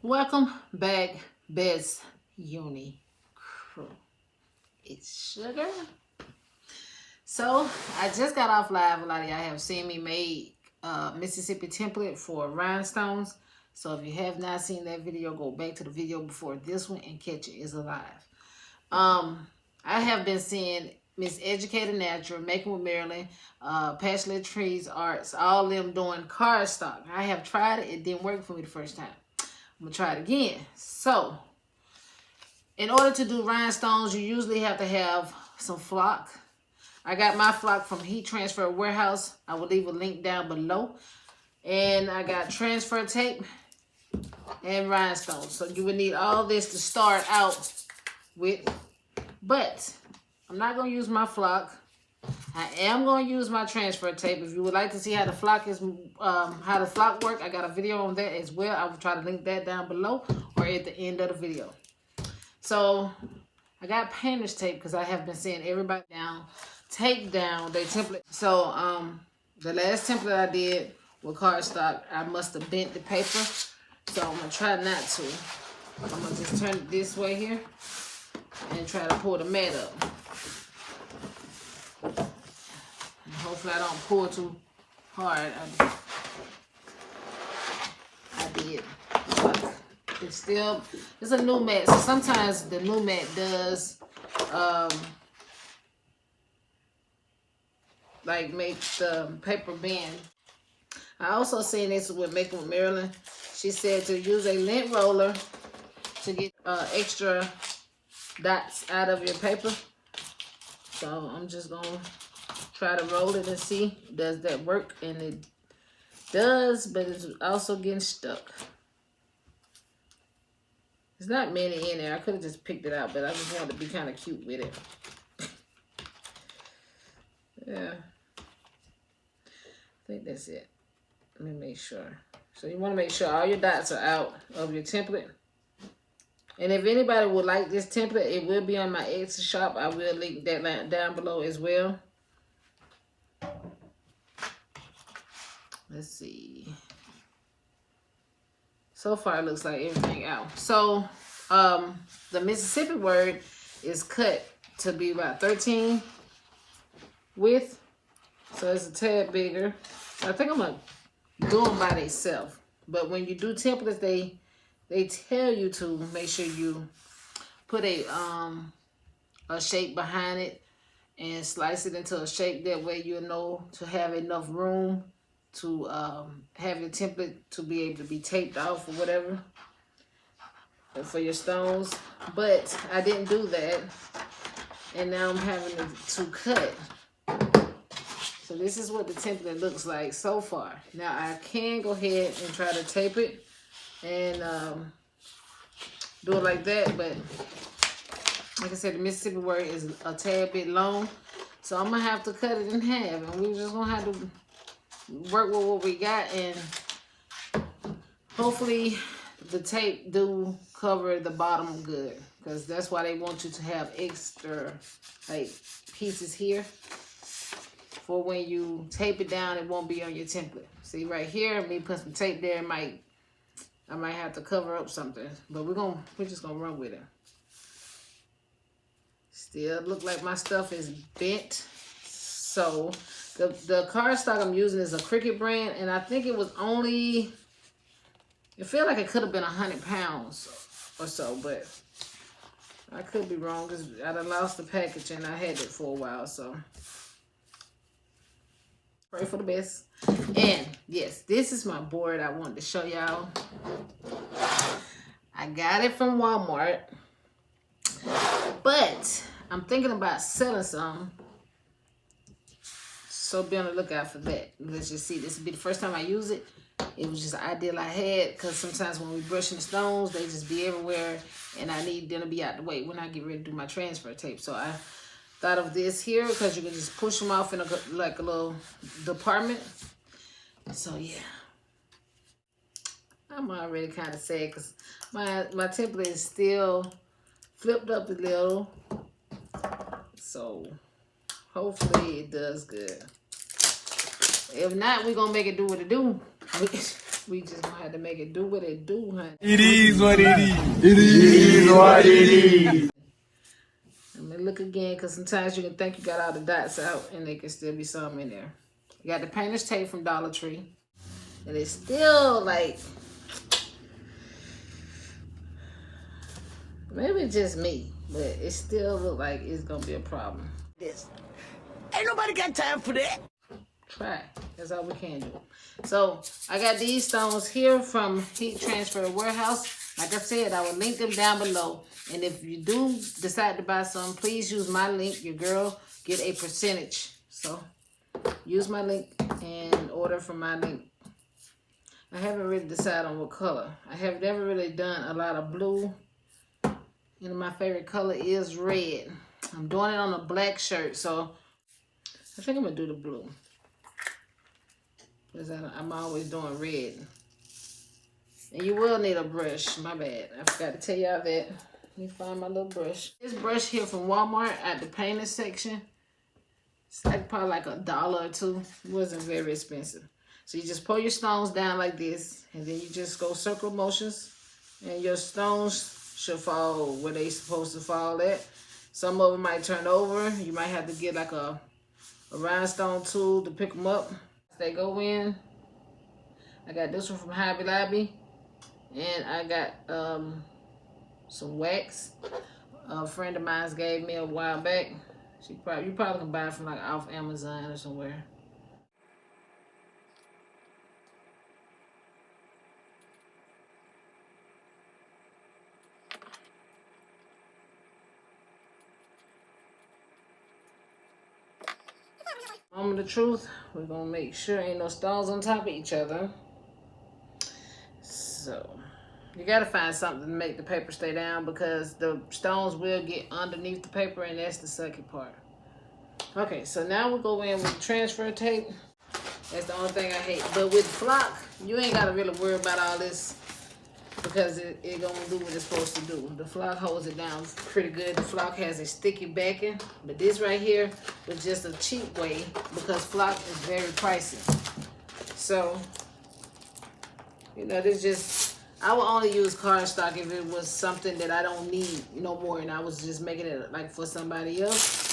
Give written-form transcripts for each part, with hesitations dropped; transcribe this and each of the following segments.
Welcome back, Best Uni Crew. It's Sugar. So, I just got off live. A lot of y'all have seen me make Mississippi template for rhinestones. So, if you have not seen that video, go back to the video before this one and catch it is alive. I have been seeing Miss Educated Natural, Making with Marilyn, Passionate Trees Arts, all them doing cardstock. I have tried it. It didn't work for me the first time. I'm going to try it again. So, in order to do rhinestones, you usually have to have some flock. I got my flock from Heat Transfer Warehouse. I will leave a link down below. And I got transfer tape and rhinestones. So, you would need all this to start out with. But, I'm not going to use my flock. I am going to use my transfer tape. If you would like to see how the flock work, I got a video on that as well. I will try to link that down below or at the end of the video. So I got painter's tape because I have been seeing everybody take down their template. So the last template I did with cardstock, I must have bent the paper. So I'm gonna try not to. I'm gonna just turn it this way here and try to pull the mat up. And hopefully I don't pull too hard. I did. But it's a new mat. So sometimes the new mat does like make the paper bend. I also seen this with Making with Marilyn. She said to use a lint roller to get extra dots out of your paper. So I'm just gonna try to roll it and see, does that work? And it does, but it's also getting stuck. There's not many in there. I could have just picked it out, but I just wanted to be kind of cute with it. Yeah. I think that's it. Let me make sure. So you want to make sure all your dots are out of your template. And if anybody would like this template, it will be on my Etsy shop. I will link that down below as well. Let's see. So far, it looks like everything out. So, the Mississippi word is cut to be about 13 width. So, it's a tad bigger. I think I'm going to do them by themselves. But when you do templates, they tell you to make sure you put a shape behind it and slice it into a shape. That way you'll know to have enough room to have your template to be able to be taped off or whatever for your stones. But I didn't do that, and now I'm having to cut. So this is what the template looks like so far. Now I can go ahead and try to tape it and do it like that, but like I said, the Mississippi word is a tad bit long, so I'm gonna have to cut it in half, and we're just gonna have to work with what we got, and hopefully the tape do cover the bottom good, because that's why they want you to have extra like pieces here for when you tape it down, it won't be on your template. See right here, me put some tape there, I might have to cover up something, but we're just gonna run with it. Still look like my stuff is bent. So the cardstock I'm using is a Cricut brand, and I think it was only, it feel like it could have been 100 pounds or so, but I could be wrong because I done lost the package and I had it for a while, so pray for the best. And yes, this is my board I wanted to show y'all. I got it from Walmart, but I'm thinking about selling some, so be on the lookout for that. Let's just see, this will be the first time I use it. It was just an idea I had, because sometimes when we brushing the stones, they just be everywhere, and I need them to be out the way when I get ready to do my transfer tape. So I thought of this here, because you can just push them off in like a little department. So yeah, I'm already kind of sad because my template is still flipped up a little. So hopefully it does good. If not, we're gonna make it do what it do. We just gonna have to make it do what it do, honey. It is what it is. It is what it is. Let me look again, because sometimes you can think you got all the dots out and there can still be some in there. You got the painter's tape from Dollar Tree. And it's still like, maybe it's just me, but it still look like it's gonna be a problem. This. Ain't nobody got time for that. Try. That's all we can do. So I got these stones here from Heat Transfer Warehouse. Like I said, I will link them down below. And if you do decide to buy some, please use my link. Your girl get a percentage. So use my link and order from my link. I haven't really decided on what color. I have never really done a lot of blue. And my favorite color is red. I'm doing it on a black shirt, so I think I'm gonna do the blue. Because I'm always doing red. And you will need a brush. My bad. I forgot to tell y'all that. Let me find my little brush. This brush here from Walmart at the painting section. It's like probably like $1 or $2. It wasn't very expensive. So you just pull your stones down like this. And then you just go circle motions. And your stones should fall where they supposed to fall at. Some of them might turn over. You might have to get like a rhinestone tool to pick them up. They go in. I got this one from Hobby Lobby, and I got some wax. A friend of mine gave me a while back. You probably can buy it from like off Amazon or somewhere. Moment of truth, we're gonna make sure ain't no stones on top of each other. So you gotta find something to make the paper stay down, because the stones will get underneath the paper, and that's the sucky part. Okay, so now we'll go in with transfer tape. That's the only thing I hate. But with flock, you ain't gotta really worry about all this, because it gonna do what it's supposed to do. The flock holds it down pretty good. The flock has a sticky backing, but this right here was just a cheap way, because flock is very pricey. So, you know, this just, I would only use cardstock if it was something that I don't need no more, and I was just making it like for somebody else.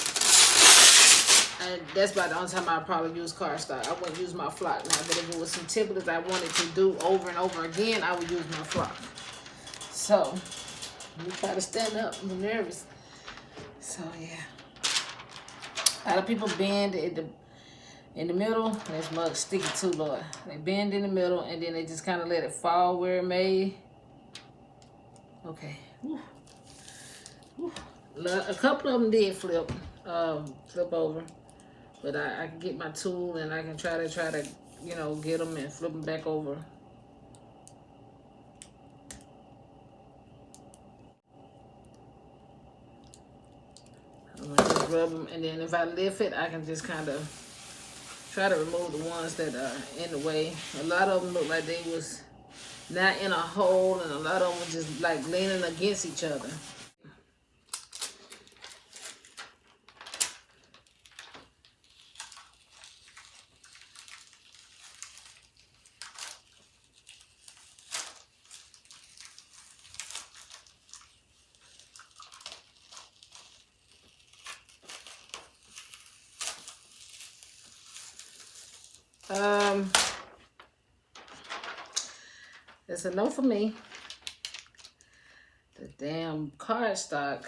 And that's about the only time I probably use cardstock. I wouldn't use my flock now, but if it was some templates I wanted to do over and over again, I would use my flock. So, let me try to stand up. I'm nervous. So, yeah. A lot of people bend in the middle. This mug's sticky too, Lord. They bend in the middle, and then they just kind of let it fall where it may. Okay. Whew. Whew. A couple of them did flip over. But I can get my tool, and I can try to, you know, get them and flip them back over. I'm gonna just rub them, and then if I lift it, I can just kind of try to remove the ones that are in the way. A lot of them look like they was not in a hole, and a lot of them were just like leaning against each other. It's a no for me. The damn cardstock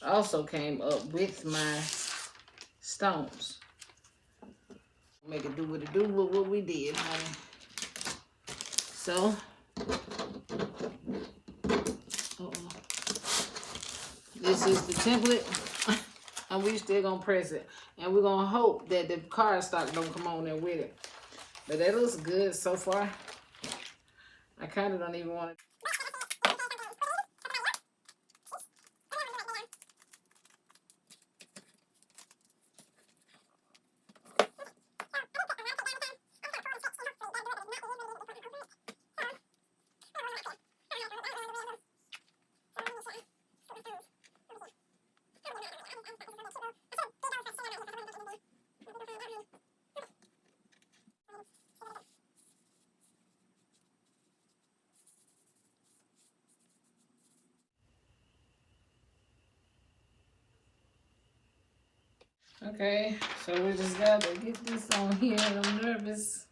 also came up with my stones. Make it do what it do with what we did, honey. So, this is the template, and we still gonna press it, and we're gonna hope that the cardstock don't come on there with it. But that looks good so far. I kind of don't even want to. Okay, so we just gotta get this on here. I'm nervous.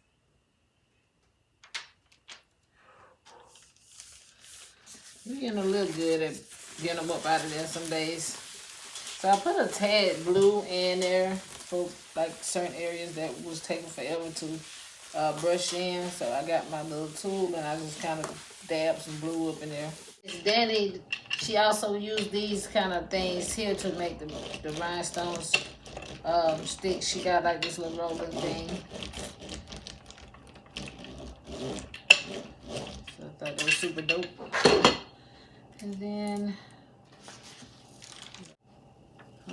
We're getting a little good at getting them up out of there some days. So I put a tad blue in there for like certain areas that was taking forever to brush in. So I got my little tool and I just kind of dab some blue up in there. Danny, she also used these kind of things here to make the rhinestones stick. She got like this little rolling thing. So I thought that was super dope. And then,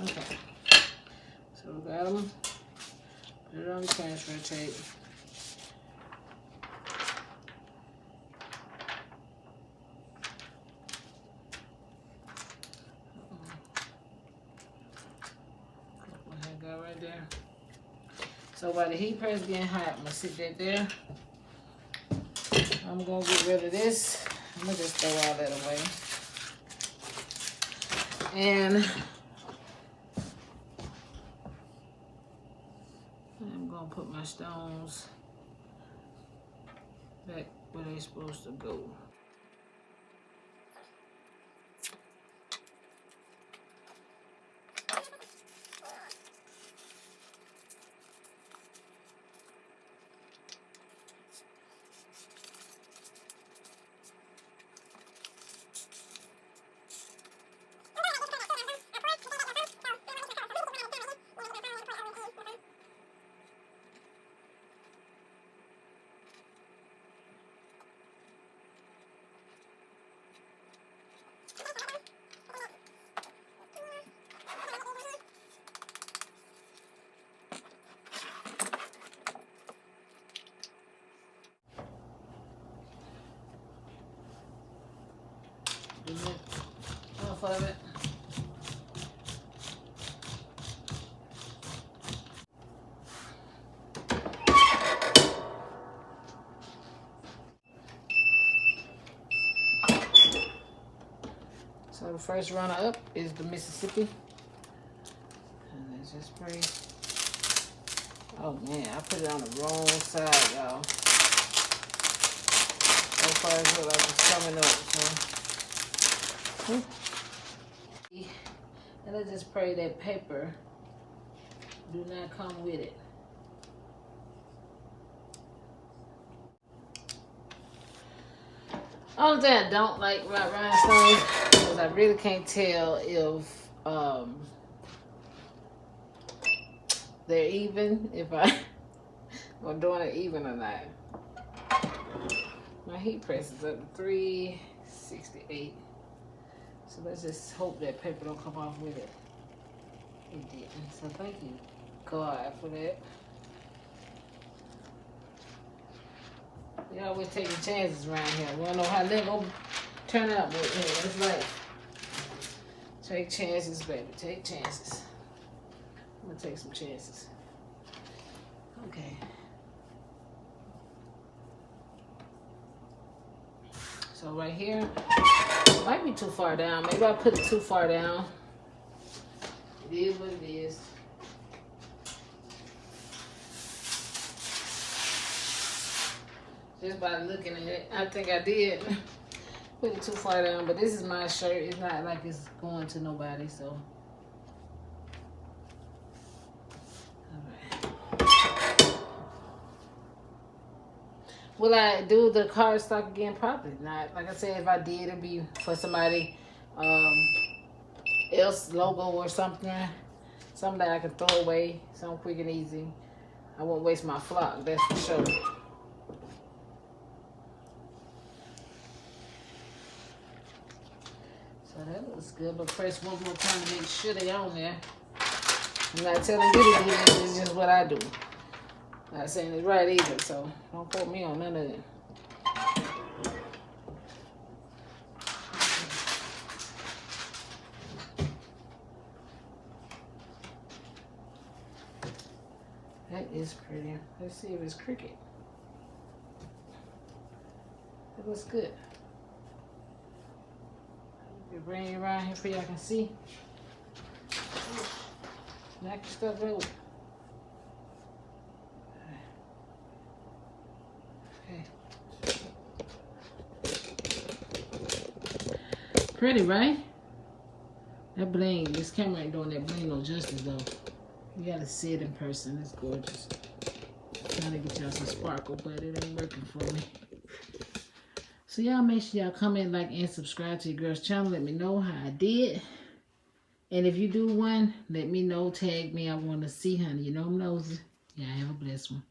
okay. So we got them. Put it on the transfer tape. Right there. So while the heat press getting hot, I'm gonna sit that there. I'm gonna get rid of this. I'm gonna just throw all that away. And I'm gonna put my stones back where they're supposed to go. Off of it. So the first runner up is the Mississippi. And let's just spray. Oh man, I put it on the wrong side, y'all. So far it looks like it's coming up, so. And let's just pray that paper do not come with it. Only thing I don't like about rhinestones is I really can't tell if they're even, if I'm doing it even or not. My heat press is up to 368. So let's just hope that paper don't come off with it. It didn't. So thank you, God, for that. We always taking chances around here. We don't know how they're going to turn out, but hey, that's life. Take chances, baby. Take chances. I'm going to take some chances. Okay. So right here, it might be too far down. Maybe I put it too far down. It is what it is. Just by looking at it, I think I did put it too far down. But this is my shirt. It's not like it's going to nobody, so. Will I do the cardstock again? Probably not. Like I said, if I did, it'd be for somebody else logo or something. Something that I could throw away. Something quick and easy. I won't waste my flock, that's for sure. So that looks good, but press one more time to make sure they're on there. I'm not telling you to do this, it's just what I do. Not saying it's right either, so don't quote me on none of it. That is pretty. Let's see if it's cricket. That looks good. Bring it around here for y'all can see. Knock stuff over. Okay. Pretty, right? That bling, this camera ain't doing that bling no justice though. You gotta see it in person. It's gorgeous. Trying to get y'all some sparkle, but it ain't working for me. So y'all make sure y'all comment, like, and subscribe to your girl's channel. Let me know how I did. And if you do one, let me know. Tag me. I want to see, honey. You know I'm nosy. Y'all have a blessed one.